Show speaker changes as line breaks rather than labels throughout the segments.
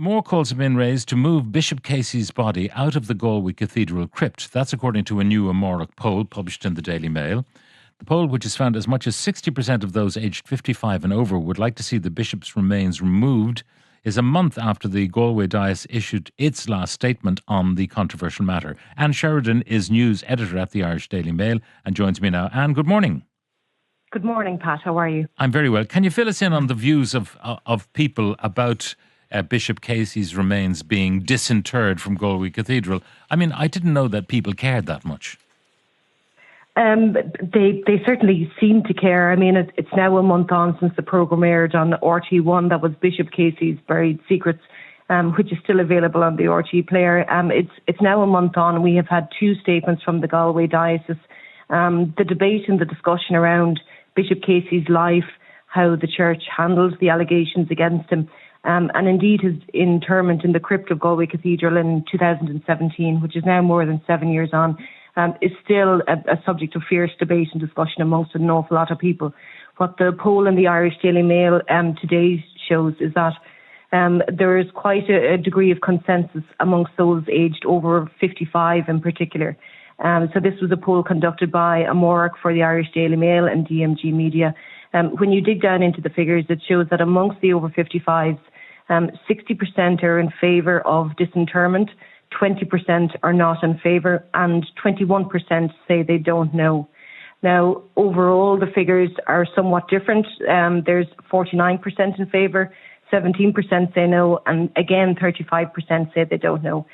more calls have been raised to move Bishop Casey's body out of the Galway Cathedral crypt. That's according to a new Amárach poll published in the Daily Mail. The poll, which has found as much as 60% of those aged 55 and over would like to see the bishop's remains removed, is a month after the Galway Diocese issued its last statement on the controversial matter. Anne Sheridan is news editor at the Irish Daily Mail and joins me now. Anne, good morning.
Good morning, Pat. How are you?
I'm very well. Can you fill us in on the views of people about Bishop Casey's remains being disinterred from Galway Cathedral? I mean, I didn't know that people cared that much.
They certainly seem to care. I mean, it's now a month on since the programme aired on RT1. That was Bishop Casey's Buried Secrets, which is still available on the RT player. It's now a month on, and we have had two statements from the Galway Diocese. The debate and the discussion around Bishop Casey's life, how the church handles the allegations against him, and indeed his interment in the crypt of Galway Cathedral in 2017, which is now more than 7 years on, is still a subject of fierce debate and discussion amongst an awful lot of people. What the poll in the Irish Daily Mail today shows is that there is quite a degree of consensus amongst those aged over 55 in particular. So this was a poll conducted by Amárach for the Irish Daily Mail and DMG Media. When you dig down into the figures, it shows that amongst the over 55s, 60% are in favour of disinterment, 20% are not in favour, and 21% say they don't know. Now, overall, the figures are somewhat different. There's 49% in favour, 17% say no, and again, 35% say they don't know.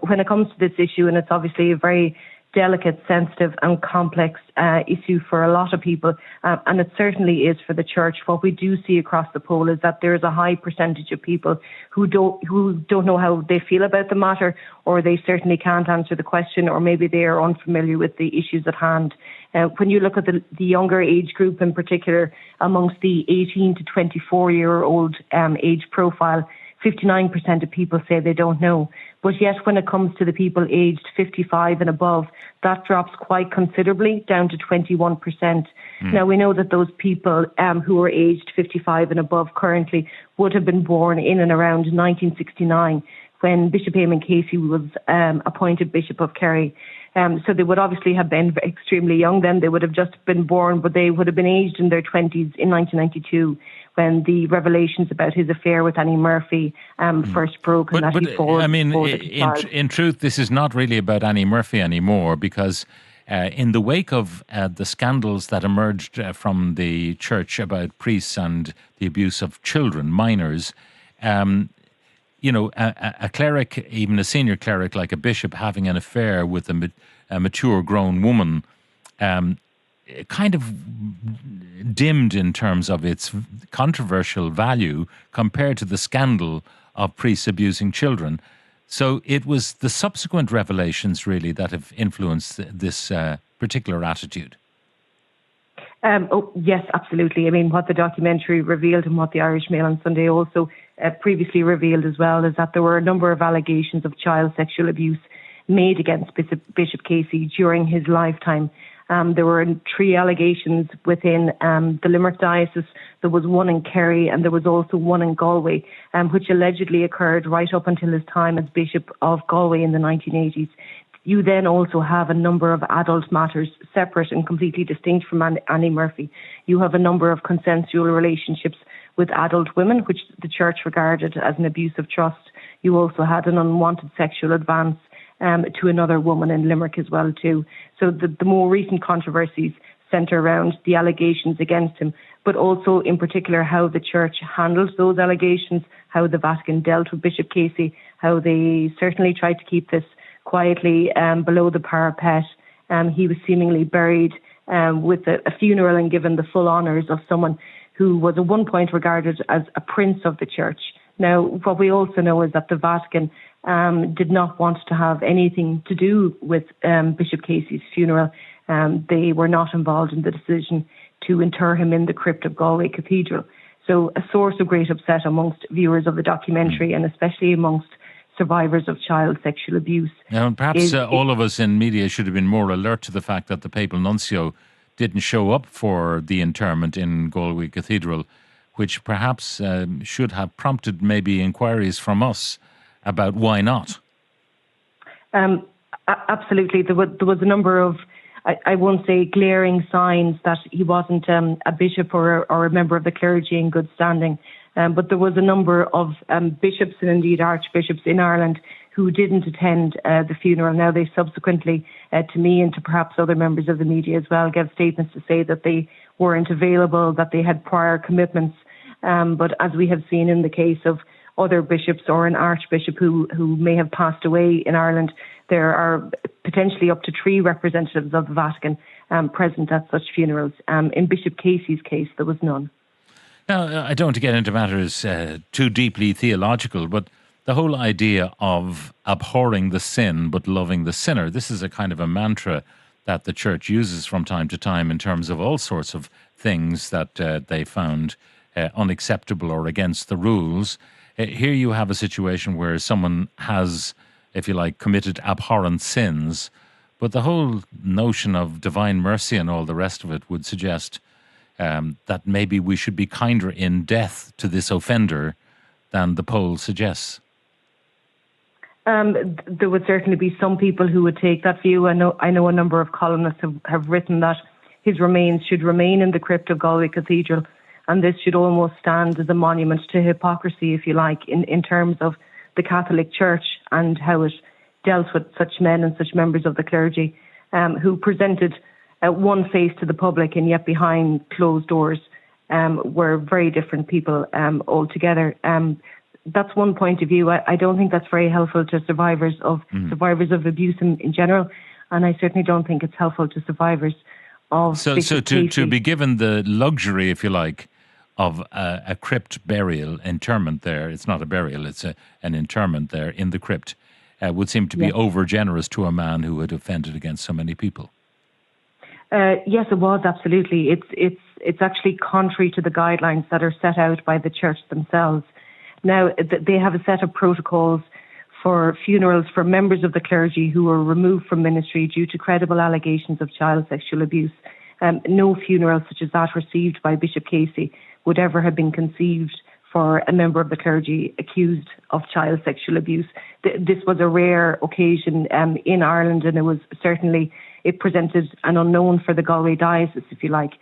When it comes to this issue, and it's obviously a very delicate, sensitive and complex issue for a lot of people, and it certainly is for the church. What we do see across the poll is that there is a high percentage of people who don't know how they feel about the matter, or they certainly can't answer the question, or maybe they are unfamiliar with the issues at hand. When you look at the younger age group in particular, amongst the 18 to 24-year-old age profile, 59% of people say they don't know. But yet when it comes to the people aged 55 and above, that drops quite considerably, down to 21%. Now, we know that those people who are aged 55 and above currently would have been born in and around 1969, when Bishop Eamonn Casey was appointed Bishop of Kerry. So they would obviously have been extremely young then. They would have just been born, but they would have been aged in their 20s in 1992, when the revelations about his affair with Annie Murphy first broke.
In truth, this is not really about Annie Murphy anymore, because in the wake of the scandals that emerged from the church about priests and the abuse of children, minors, a cleric, even a senior cleric like a bishop, having an affair with a mature grown woman, kind of dimmed in terms of its controversial value compared to the scandal of priests abusing children. So it was the subsequent revelations really that have influenced this particular attitude.
Yes, absolutely. I mean, what the documentary revealed and what the Irish Mail on Sunday also previously revealed as well is that there were a number of allegations of child sexual abuse made against Bishop Casey during his lifetime. There were 3 allegations within the Limerick Diocese. There was one in Kerry, and there was also one in Galway, which allegedly occurred right up until his time as Bishop of Galway in the 1980s. You then also have a number of adult matters, separate and completely distinct from Annie Murphy. You have a number of consensual relationships with adult women, which the church regarded as an abuse of trust. You also had an unwanted sexual advance to another woman in Limerick as well too. So the more recent controversies centre around the allegations against him, but also in particular how the church handled those allegations, how the Vatican dealt with Bishop Casey, how they certainly tried to keep this quietly below the parapet. He was seemingly buried with a funeral and given the full honours of someone who was at one point regarded as a prince of the church. Now, what we also know is that the Vatican did not want to have anything to do with Bishop Casey's funeral. They were not involved in the decision to inter him in the crypt of Galway Cathedral. So a source of great upset amongst viewers of the documentary, and especially amongst survivors of child sexual abuse.
Now, and perhaps all of us in media should have been more alert to the fact that the papal nuncio didn't show up for the interment in Galway Cathedral, which perhaps should have prompted maybe inquiries from us about why not.
Absolutely. There was a number of, I won't say glaring signs that he wasn't a bishop or a member of the clergy in good standing, but there was a number of bishops and indeed archbishops in Ireland who didn't attend the funeral. Now, they subsequently, to me and to perhaps other members of the media as well, gave statements to say that they weren't available, that they had prior commitments. But as we have seen in the case of other bishops or an archbishop who may have passed away in Ireland, there are potentially up to 3 representatives of the Vatican present at such funerals. In Bishop Casey's case, there was none.
Now, I don't want to get into matters too deeply theological, but the whole idea of abhorring the sin but loving the sinner, this is a kind of a mantra that the Church uses from time to time in terms of all sorts of things that they found unacceptable or against the rules. Here you have a situation where someone has, if you like, committed abhorrent sins, but the whole notion of divine mercy and all the rest of it would suggest that maybe we should be kinder in death to this offender than the poll suggests.
There would certainly be some people who would take that view. I know a number of columnists have written that his remains should remain in the crypt of Galway Cathedral, and this should almost stand as a monument to hypocrisy, if you like, in terms of the Catholic Church and how it dealt with such men and such members of the clergy who presented one face to the public and yet behind closed doors were very different people altogether. That's one point of view. I don't think that's very helpful to survivors of abuse in general, and I certainly don't think it's helpful to survivors of
to be given the luxury, if you like, of a crypt burial, interment there. It's not a burial, it's an interment there in the crypt, would seem to be over generous to a man who had offended against so many people.
Yes, it was, absolutely. It's actually contrary to the guidelines that are set out by the Church themselves. Now, they have a set of protocols for funerals for members of the clergy who were removed from ministry due to credible allegations of child sexual abuse. No funeral such as that received by Bishop Casey would ever have been conceived for a member of the clergy accused of child sexual abuse. This was a rare occasion in Ireland, and it presented an unknown for the Galway diocese, if you like.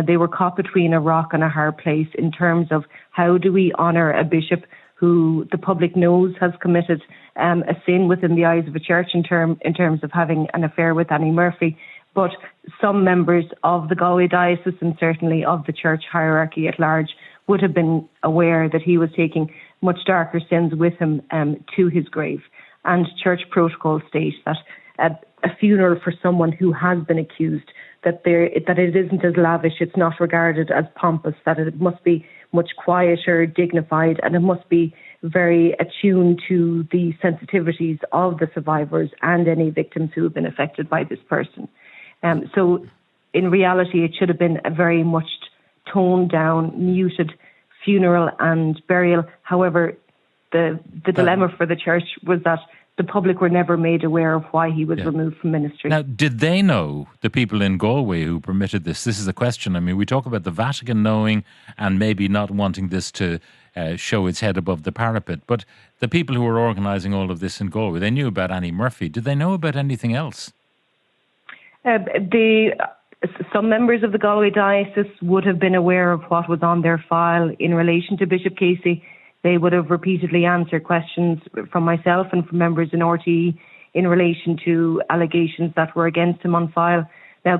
They were caught between a rock and a hard place in terms of how do we honour a bishop who the public knows has committed a sin within the eyes of a church in terms of having an affair with Annie Murphy. But some members of the Galway diocese and certainly of the church hierarchy at large would have been aware that he was taking much darker sins with him to his grave. And church protocol state that a funeral for someone who has been accused, that it isn't as lavish, it's not regarded as pompous, that it must be much quieter, dignified, and it must be very attuned to the sensitivities of the survivors and any victims who have been affected by this person. So in reality, it should have been a very much toned down, muted funeral and burial. However, the dilemma for the church was that the public were never made aware of why he was removed from ministry.
Now, did they know, the people in Galway who permitted this? This is the question. I mean, we talk about the Vatican knowing and maybe not wanting this to show its head above the parapet, but the people who were organising all of this in Galway, they knew about Annie Murphy. Did they know about anything else?
Some members of the Galway diocese would have been aware of what was on their file in relation to Bishop Casey. They would have repeatedly answered questions from myself and from members in RTE in relation to allegations that were against him on file. Now,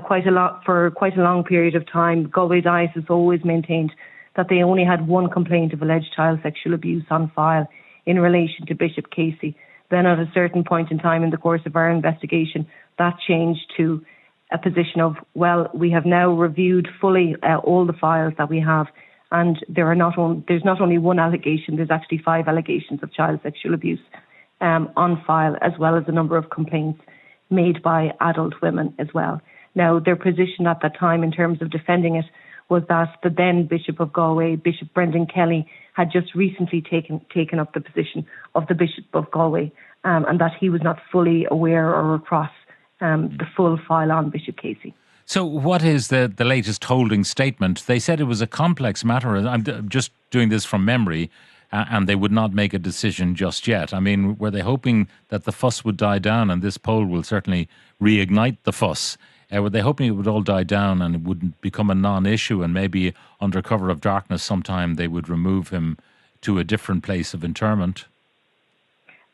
for quite a long period of time, Galway diocese always maintained that they only had one complaint of alleged child sexual abuse on file in relation to Bishop Casey. Then at a certain point in time in the course of our investigation, that changed to a position of, well, we have now reviewed fully all the files that we have, and there's not only one allegation, there's actually 5 allegations of child sexual abuse on file, as well as a number of complaints made by adult women as well. Now, their position at that time in terms of defending it was that the then Bishop of Galway, Bishop Brendan Kelly, had just recently taken up the position of the Bishop of Galway, and that he was not fully aware or across the full file on Bishop Casey.
So what is the latest holding statement? They said it was a complex matter. I'm just doing this from memory, and they would not make a decision just yet. I mean, were they hoping that the fuss would die down, and this poll will certainly reignite the fuss? Were they hoping it would all die down and it wouldn't become a non-issue, and maybe under cover of darkness sometime they would remove him to a different place of interment?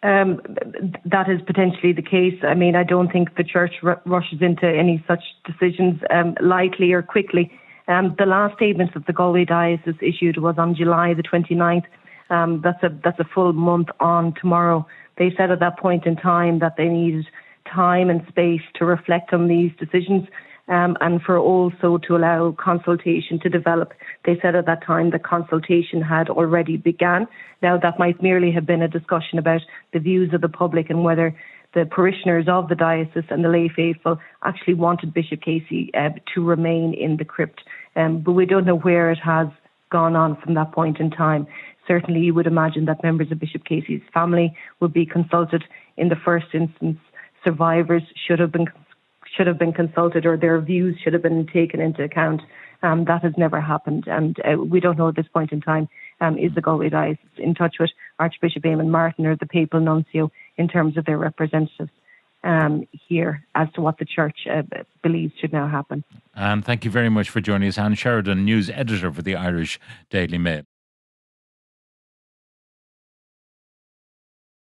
That is potentially the case. I mean, I don't think the church rushes into any such decisions lightly or quickly. The last statement that the Galway Diocese issued was on July the 29th. That's a full month on tomorrow. They said at that point in time that they needed time and space to reflect on these decisions, and for also to allow consultation to develop. They said at that time that consultation had already begun. Now, that might merely have been a discussion about the views of the public and whether the parishioners of the diocese and the lay faithful actually wanted Bishop Casey to remain in the crypt. But we don't know where it has gone on from that point in time. Certainly, you would imagine that members of Bishop Casey's family would be consulted in the first instance. Survivors should have been consulted, or their views should have been taken into account. That has never happened, and we don't know at this point in time, is the Galway Diocese in touch with Archbishop Eamonn Martin or the papal nuncio in terms of their representatives here as to what the church believes should now happen.
And thank you very much for joining us, Anne Sheridan, news editor for the Irish Daily Mail.